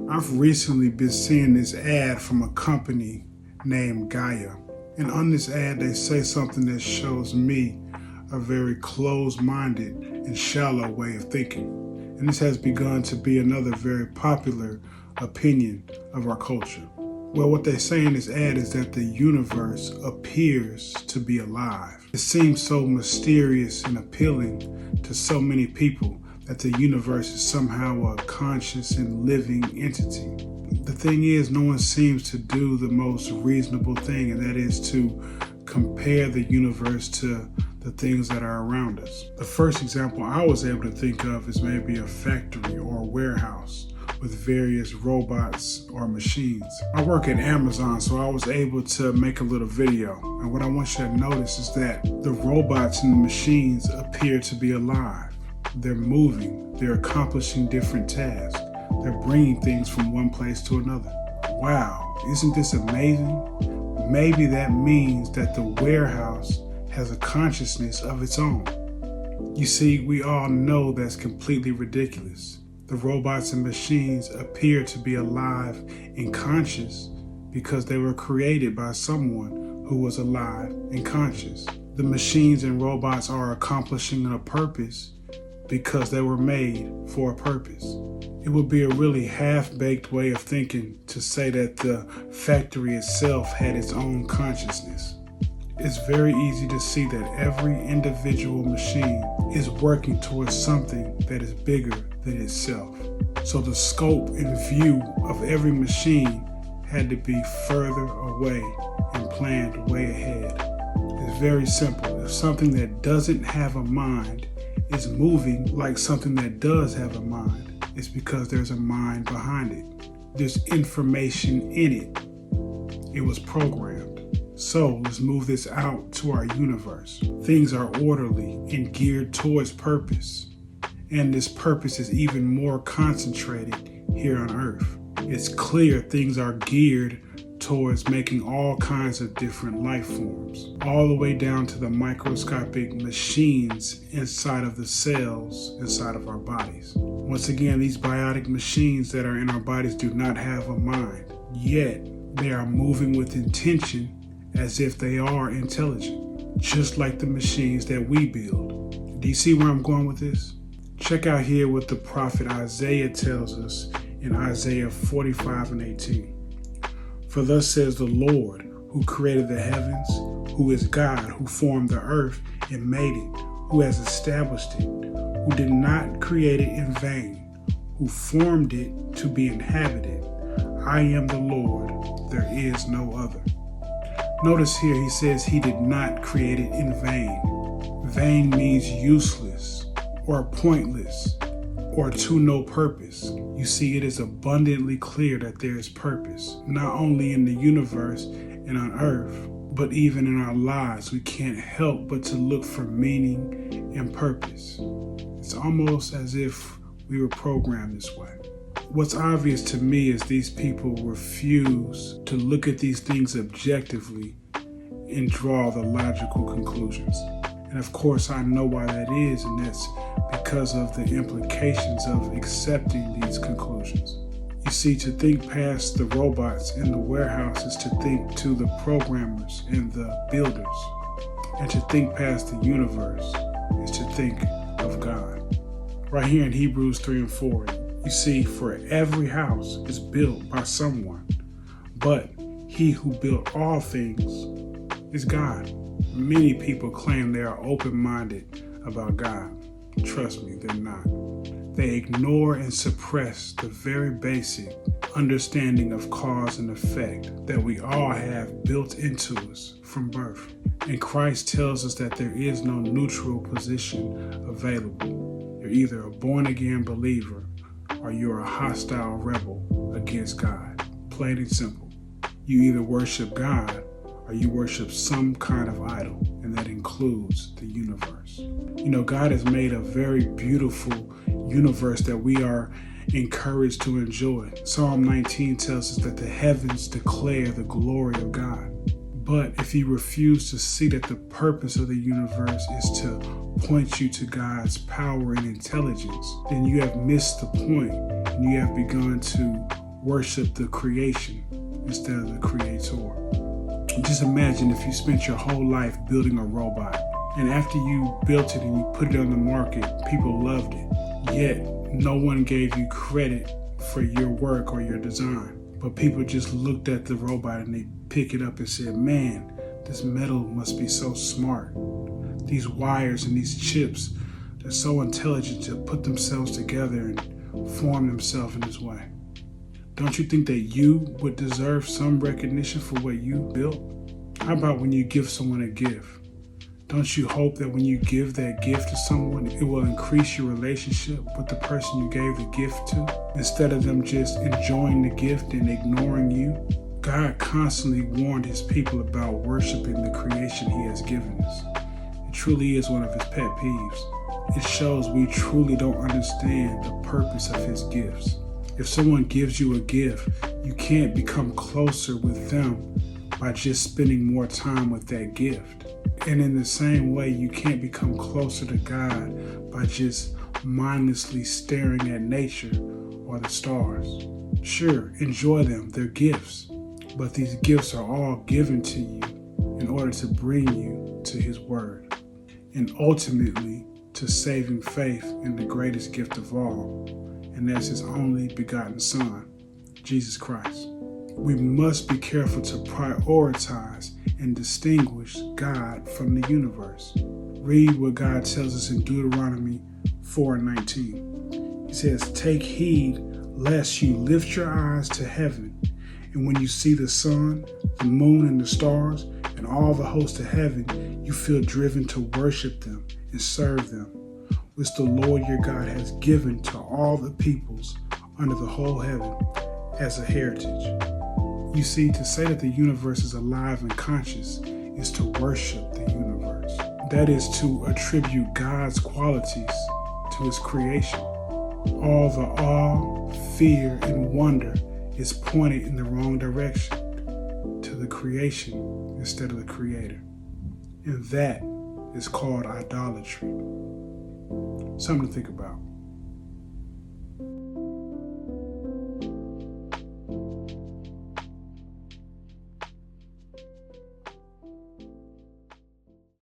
I've recently been seeing this ad from a company named Gaia. And on this ad, they say something that shows me a very closed-minded and shallow way of thinking. And this has begun to be another very popular opinion of our culture. Well, what they say in this ad is that the universe appears to be alive. It seems so mysterious and appealing to so many people that the universe is somehow a conscious and living entity. The thing is, no one seems to do the most reasonable thing, and that is to compare the universe to the things that are around us. The first example I was able to think of is maybe a factory or a warehouse with various robots or machines. I work at Amazon, so I was able to make a little video. And what I want you to notice is that the robots and the machines appear to be alive. They're moving, they're accomplishing different tasks. They're bringing things from one place to another. Wow, isn't this amazing? Maybe that means that the warehouse has a consciousness of its own. You see, we all know that's completely ridiculous. The robots and machines appear to be alive and conscious because they were created by someone who was alive and conscious. The machines and robots are accomplishing a purpose because they were made for a purpose. It would be a really half-baked way of thinking to say that the factory itself had its own consciousness. It's very easy to see that every individual machine is working towards something that is bigger than itself. So the scope and view of every machine had to be further away and planned way ahead. It's very simple. If something that doesn't have a mind is moving like something that does have a mind, it's because there's a mind behind it. There's information in it. It was programmed. So let's move this out to our universe. Things are orderly and geared towards purpose. And this purpose is even more concentrated here on Earth. It's clear things are geared towards making all kinds of different life forms, all the way down to the microscopic machines inside of the cells inside of our bodies. Once again, these biotic machines that are in our bodies do not have a mind, yet they are moving with intention as if they are intelligent, just like the machines that we build. Do you see where I'm going with this? Check out here what the prophet Isaiah tells us in Isaiah 45:18. For thus says the Lord, who created the heavens, who is God, who formed the earth and made it, who has established it, who did not create it in vain, who formed it to be inhabited. I am the Lord, there is no other. Notice here he says he did not create it in vain. Vain means useless or pointless or to no purpose. You see, it is abundantly clear that there is purpose, not only in the universe and on earth, but even in our lives. We can't help but to look for meaning and purpose. It's almost as if we were programmed this way. What's obvious to me is these people refuse to look at these things objectively and draw the logical conclusions. And of course, I know why that is, and that's because of the implications of accepting these conclusions. You see, to think past the robots in the warehouse is to think to the programmers and the builders. And to think past the universe is to think of God. Right here in Hebrews 3:4, you see, for every house is built by someone, but he who built all things is God. Many people claim they are open-minded about God. Trust me, they're not. They ignore and suppress the very basic understanding of cause and effect that we all have built into us from birth. And Christ tells us that there is no neutral position available. You're either a born-again believer or you're a hostile rebel against God. Plain and simple. You either worship God or you worship some kind of idol, and that includes the universe. You know, God has made a very beautiful universe that we are encouraged to enjoy. Psalm 19 tells us that the heavens declare the glory of God. But if you refuse to see that the purpose of the universe is to point you to God's power and intelligence, then you have missed the point and you have begun to worship the creation instead of the creator. Just imagine if you spent your whole life building a robot, and after you built it and you put it on the market, people loved it. Yet, no one gave you credit for your work or your design. But people just looked at the robot and they pick it up and said, man, this metal must be so smart. These wires and these chips, they're so intelligent to put themselves together and form themselves in this way. Don't you think that you would deserve some recognition for what you built? How about when you give someone a gift? Don't you hope that when you give that gift to someone, it will increase your relationship with the person you gave the gift to, instead of them just enjoying the gift and ignoring you? God constantly warned his people about worshiping the creation he has given us. It truly is one of his pet peeves. It shows we truly don't understand the purpose of his gifts. If someone gives you a gift, you can't become closer with them by just spending more time with that gift. And in the same way, you can't become closer to God by just mindlessly staring at nature or the stars. Sure, enjoy them, they're gifts, but these gifts are all given to you in order to bring you to his word, and ultimately to saving faith in the greatest gift of all, and that's his only begotten Son, Jesus Christ. We must be careful to prioritize and distinguish God from the universe. Read what God tells us in Deuteronomy 4:19. He says, take heed lest you lift your eyes to heaven, and when you see the sun, the moon, and the stars, and all the hosts of heaven, you feel driven to worship them and serve them, which the Lord your God has given to all the peoples under the whole heaven as a heritage. You see, to say that the universe is alive and conscious is to worship the universe. That is to attribute God's qualities to his creation. All the awe, fear, and wonder is pointed in the wrong direction, to the creation instead of the creator. And that is called idolatry. Something to think about.